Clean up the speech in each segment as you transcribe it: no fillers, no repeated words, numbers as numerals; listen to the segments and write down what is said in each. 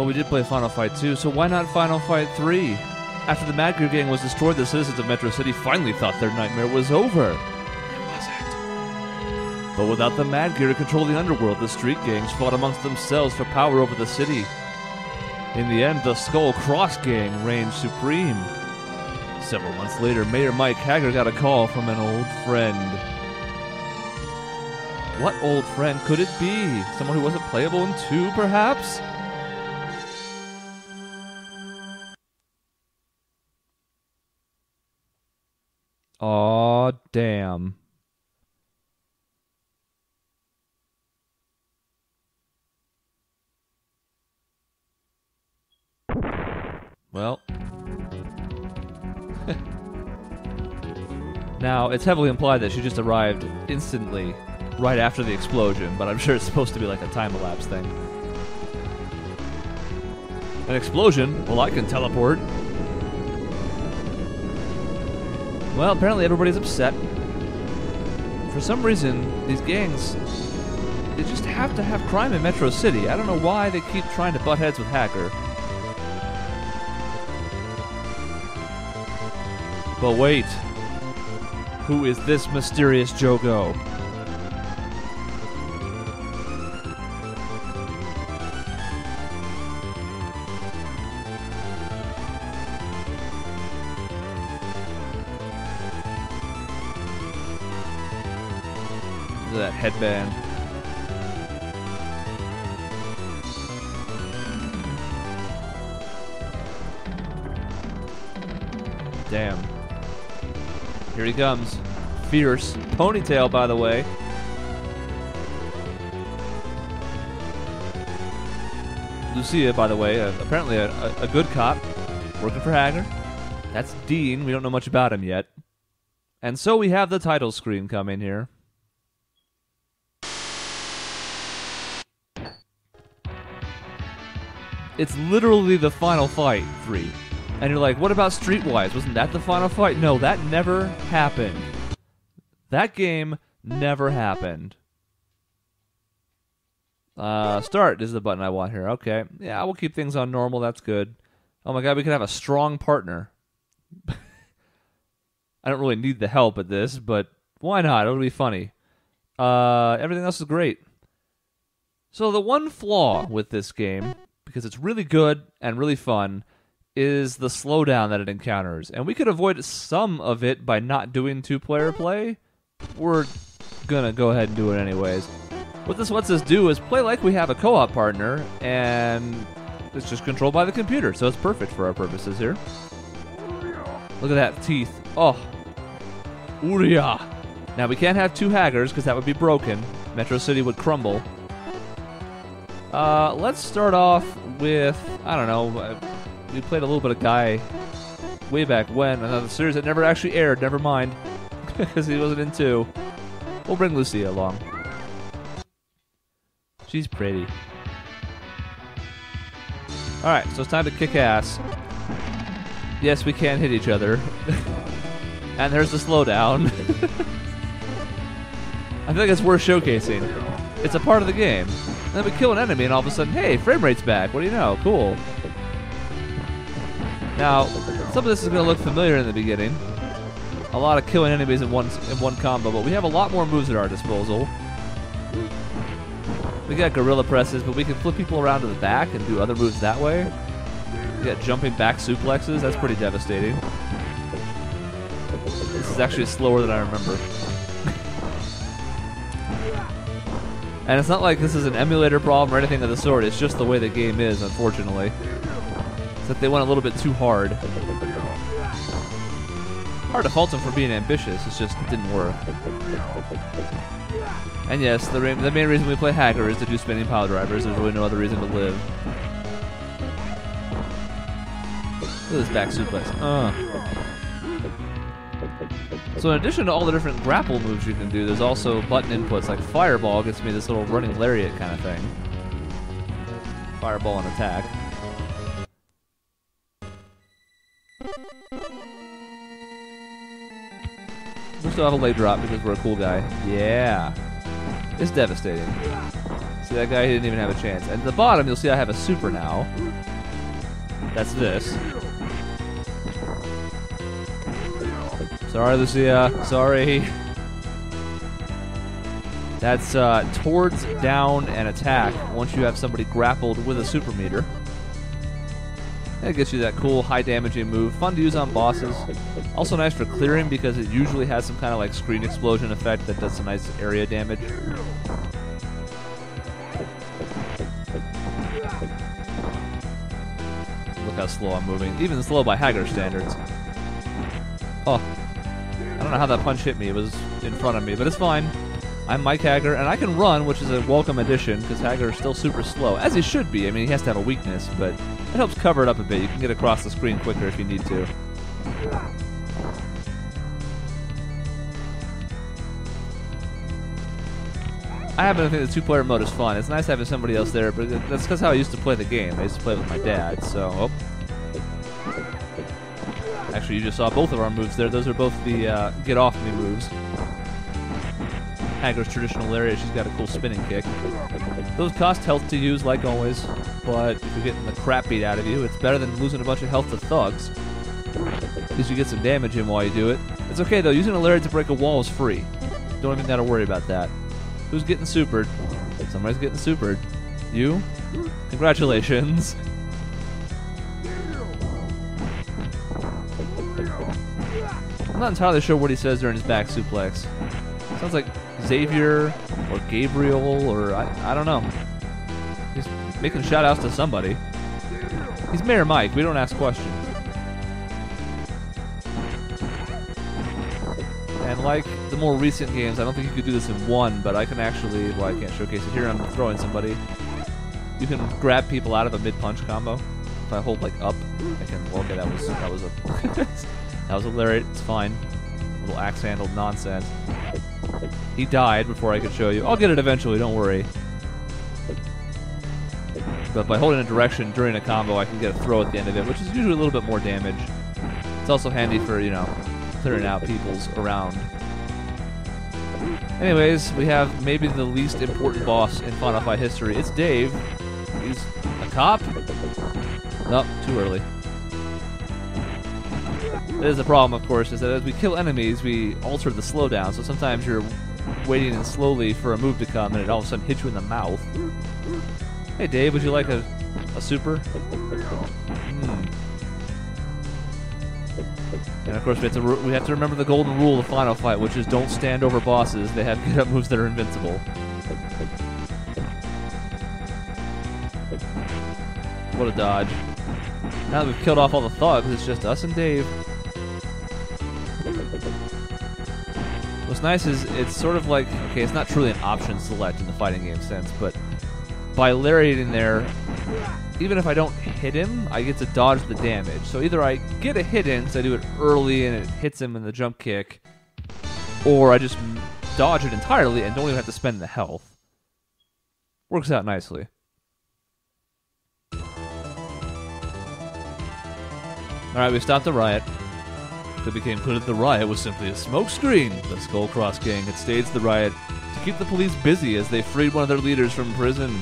Well, we did play Final Fight 2, so why not Final Fight 3? After the Mad Gear gang was destroyed, the citizens of Metro City finally thought their nightmare was over. It wasn't. But without the Mad Gear to control the underworld, the street gangs fought amongst themselves for power over the city. In the end, the Skull Cross gang reigned supreme. Several months later, Mayor Mike Hager got a call from an old friend. What old friend could it be? Someone who wasn't playable in 2, perhaps? Aw, damn. Well. Now, it's heavily implied that she just arrived instantly, right after the explosion, but I'm sure it's supposed to be like a time-elapse thing. An explosion? Well, I can teleport. Well, apparently everybody's upset. For some reason, these gangs, they just have to have crime in Metro City. I don't know why they keep trying to butt heads with Hacker. But wait. Who is this mysterious Jogo? Look at that headband. Damn. Here he comes. Fierce. Ponytail, by the way. Lucia, by the way, apparently a good cop. Working for Hager. That's Dean. We don't know much about him yet. And so we have the title screen come in here. It's literally the Final Fight 3. And you're like, what about Streetwise? Wasn't that the Final Fight? No, that never happened. That game never happened. Start is the button I want here. Okay. Yeah, we'll keep things on normal. That's good. Oh my god, we could have a strong partner. I don't really need the help at this, but why not? It'll be funny. Everything else is great. So the one flaw with this game, because it's really good and really fun, is the slowdown that it encounters. And we could avoid some of it by not doing 2-player play. We're gonna go ahead and do it anyways. What this lets us do is play like we have a co-op partner, and it's just controlled by the computer, so it's perfect for our purposes here. Look at that teeth. Oh. Uria. Now, we can't have 2 Haggers, because that would be broken. Metro City would crumble. Let's start off with, I don't know, we played a little bit of Guy way back when, another series that never actually aired, never mind, because he wasn't in 2. We'll bring Lucia along. She's pretty. Alright, so it's time to kick ass. Yes, we can hit each other. And there's the slowdown. I feel like it's worth showcasing. It's a part of the game. And then we kill an enemy and all of a sudden, hey, frame rate's back. What do you know? Cool. Now, some of this is going to look familiar in the beginning. A lot of killing enemies in one combo, but we have a lot more moves at our disposal. We got gorilla presses, but we can flip people around to the back and do other moves that way. We got jumping back suplexes. That's pretty devastating. This is actually slower than I remember. And it's not like this is an emulator problem or anything of the sort. It's just the way the game is, unfortunately. It's that they went a little bit too hard. Hard to fault them for being ambitious. It just didn't work. And yes, the main reason we play Hacker is to do spinning pile drivers. There's really no other reason to live. Look at this back suplex. So in addition to all the different grapple moves you can do, there's also button inputs, like Fireball gets me this little running lariat kind of thing. Fireball and attack. We still have a leg drop because we're a cool guy. Yeah. It's devastating. See that guy? He didn't even have a chance. And at the bottom, you'll see I have a super now. That's this. Sorry, Lucia. Sorry. That's towards, down, and attack once you have somebody grappled with a super meter. That gets you that cool high damaging move. Fun to use on bosses. Also nice for clearing because it usually has some kind of like screen explosion effect that does some nice area damage. Look how slow I'm moving. Even slow by Hagar standards. Oh. I don't know how that punch hit me. It was in front of me, but it's fine. I'm Mike Hagar, and I can run, which is a welcome addition, because Hagar is still super slow, as he should be. I mean, he has to have a weakness, but it helps cover it up a bit. You can get across the screen quicker if you need to. I happen to think the two-player mode is fun. It's nice having somebody else there, but that's because how I used to play the game. I used to play with my dad, so... Oh. Actually, you just saw both of our moves there. Those are both the get-off-me moves. Hagar's traditional lariat, she's got a cool spinning kick. Those cost health to use, like always, but if you're getting the crap beat out of you, it's better than losing a bunch of health to thugs. At least you get some damage in while you do it. It's okay, though. Using a lariat to break a wall is free. Don't even gotta worry about that. Who's getting supered? Somebody's getting supered. You? Congratulations. I'm not entirely sure what he says during his back suplex. Sounds like Xavier or Gabriel or I don't know. He's making shout-outs to somebody. He's Mayor Mike. We don't ask questions. And like the more recent games, I don't think you could do this in one, but I can actually, well, I can't showcase it here. I'm throwing somebody. You can grab people out of a mid-punch combo. If I hold like up, I can. Well, okay, that was a that was a lariat. It's fine. Little axe-handled nonsense. He died before I could show you. I'll get it eventually, don't worry. But by holding a direction during a combo, I can get a throw at the end of it, which is usually a little bit more damage. It's also handy for, you know, clearing out people's around. Anyways, we have maybe the least important boss in Final Fight history. It's Dave. He's a cop? Nope, too early. There's the problem, of course, is that as we kill enemies, we alter the slowdown. So sometimes you're waiting and slowly for a move to come, and it all of a sudden hits you in the mouth. Hey, Dave, would you like a super? And of course, we have to remember the golden rule of Final Fight, which is don't stand over bosses. They have get-up moves that are invincible. What a dodge. Now that we've killed off all the thugs, it's just us and Dave. What's nice is it's sort of like, okay, it's not truly an option select in the fighting game sense, but by lariating there, even if I don't hit him, I get to dodge the damage. So either I get a hit in, so I do it early and it hits him in the jump kick, or I just dodge it entirely and don't even have to spend the health. Works out nicely. Alright, we stopped the riot. It became clear that the riot was simply a smokescreen. The Skullcross Gang had staged the riot to keep the police busy as they freed one of their leaders from prison.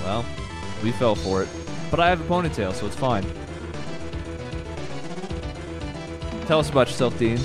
Well, we fell for it. But I have a ponytail, so it's fine. Tell us about yourself, Dean.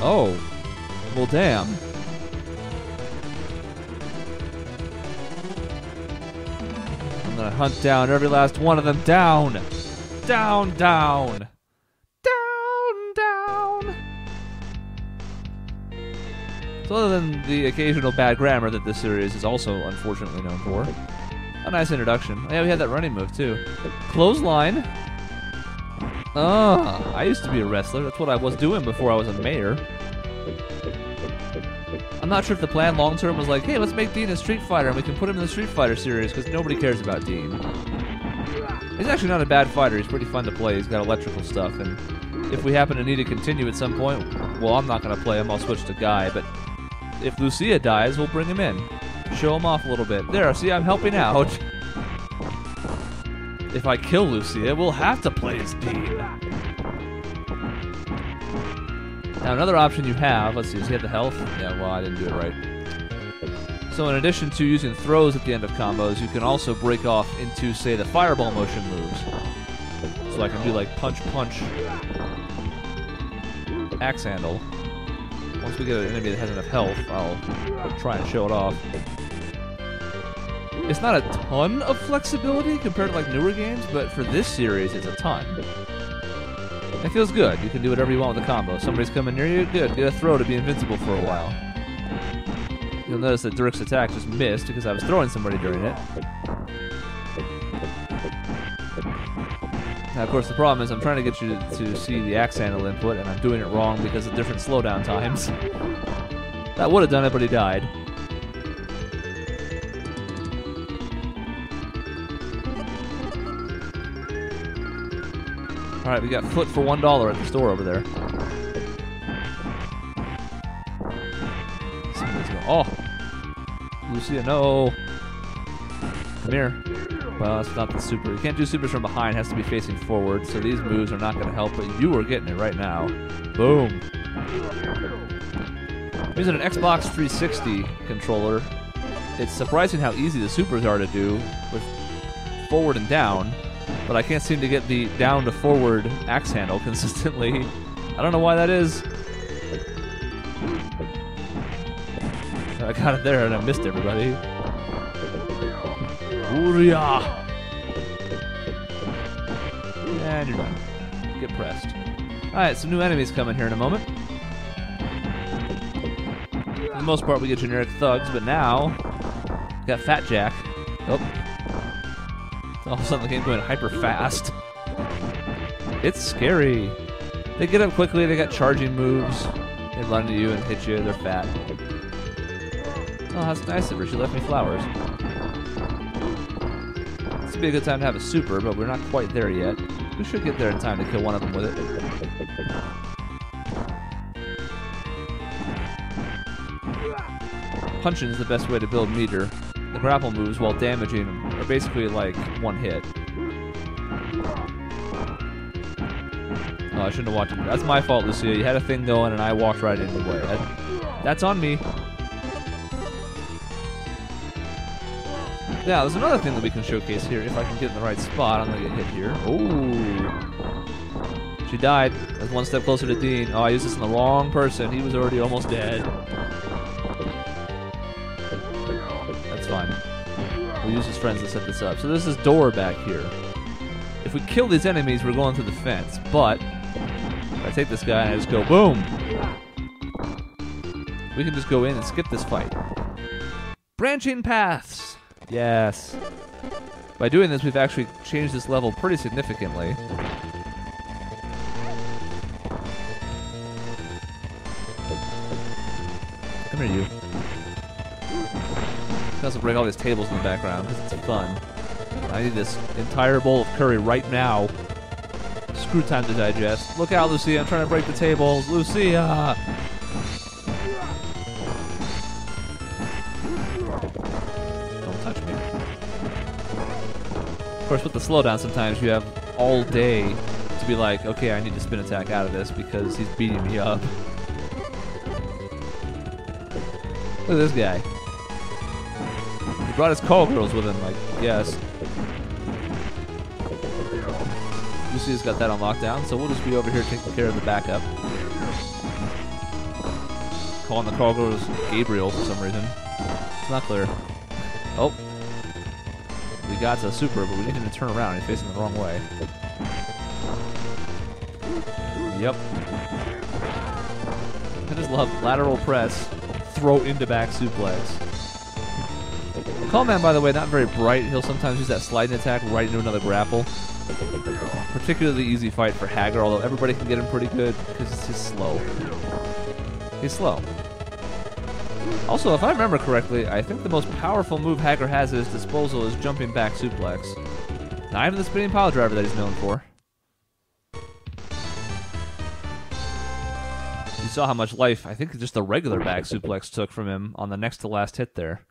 Oh, well, damn. I'm gonna hunt down every last one of them. Down! Down, down! Down, down! So other than the occasional bad grammar that this series is also unfortunately known for, a nice introduction. Oh, yeah, we had that running move, too. Clothesline. I used to be a wrestler. That's what I was doing before I was a mayor. I'm not sure if the plan long-term was like, hey, let's make Dean a Street Fighter and we can put him in the Street Fighter series because nobody cares about Dean. He's actually not a bad fighter. He's pretty fun to play. He's got electrical stuff, and if we happen to need to continue at some point, well, I'm not going to play him. I'll switch to Guy, but if Lucia dies, we'll bring him in. Show him off a little bit. There, see, I'm helping out. If I kill Lucia, we'll have to play as Dean. Now, another option you have, let's see, does he have the health? Yeah, well, I didn't do it right. So in addition to using throws at the end of combos, you can also break off into, say, the fireball motion moves. So I can do like punch, punch, axe handle. Once we get an enemy that has enough health, I'll try and show it off. It's not a ton of flexibility compared to like newer games, but for this series, it's a ton. It feels good. You can do whatever you want with the combo. Somebody's coming near you, good. Get a throw to be invincible for a while. You'll notice that Dirk's attack just missed because I was throwing somebody during it. Now, of course, the problem is I'm trying to get you to see the axe handle input, and I'm doing it wrong because of different slowdown times. That would have done it, but he died. Alright, we got foot for $1 at the store over there. Somebody's going, oh! Lucia, no! Come here. Well, that's not the super. You can't do supers from behind. It has to be facing forward, so these moves are not going to help, but you are getting it right now. Boom. I'm using an Xbox 360 controller. It's surprising how easy the supers are to do with forward and down, but I can't seem to get the down to forward axe handle consistently. I don't know why that is. I got it there and I missed everybody. Ooh-yah! And you're done. Get pressed. Alright, some new enemies coming here in a moment. For the most part, we get generic thugs, but now we got Fat Jack. Oh. All of a sudden, the game's going hyper fast. It's scary. They get up quickly, they got charging moves. They run to you and hit you, they're fat. Oh, that's nice of her. She left me flowers. This would be a good time to have a super, but we're not quite there yet. We should get there in time to kill one of them with it. Punching is the best way to build meter. The grapple moves, while damaging, are basically like one hit. Oh, I shouldn't have watched it. That's my fault, Lucia. You had a thing going, and I walked right in the way. That's on me. Now, there's another thing that we can showcase here. If I can get in the right spot, I'm going to get hit here. Oh! She died. That's one step closer to Dean. Oh, I used this on the wrong person. He was already almost dead. That's fine. We'll use his friends to set this up. So there's this door back here. If we kill these enemies, we're going through the fence. But if I take this guy and I just go boom, we can just go in and skip this fight. Branching paths. Yes. By doing this, we've actually changed this level pretty significantly. Come here, you. I also break all these tables in the background because it's fun. I need this entire bowl of curry right now. Screw time to digest. Look out, Lucia. I'm trying to break the tables. Lucia! Don't touch me. Of course, with the slowdown, sometimes you have all day to be like, okay, I need to spin attack out of this because he's beating me up. Look at this guy. He brought his call girls with him, like, yes. Lucia's got that on lockdown, so we'll just be over here taking care of the backup. Calling the call girls Gabriel for some reason. It's not clear. Oh. We got a super, but we need him to turn around. He's facing the wrong way. Yep. I just love lateral press, throw into back suplex. Callman, by the way, not very bright. He'll sometimes use that sliding attack right into another grapple. Particularly easy fight for Hager, although everybody can get him pretty good because he's just slow. He's slow. Also, if I remember correctly, I think the most powerful move Hager has at his disposal is jumping back suplex. Not even the spinning pile driver that he's known for. You saw how much life, I think just the regular back suplex took from him on the next to last hit there.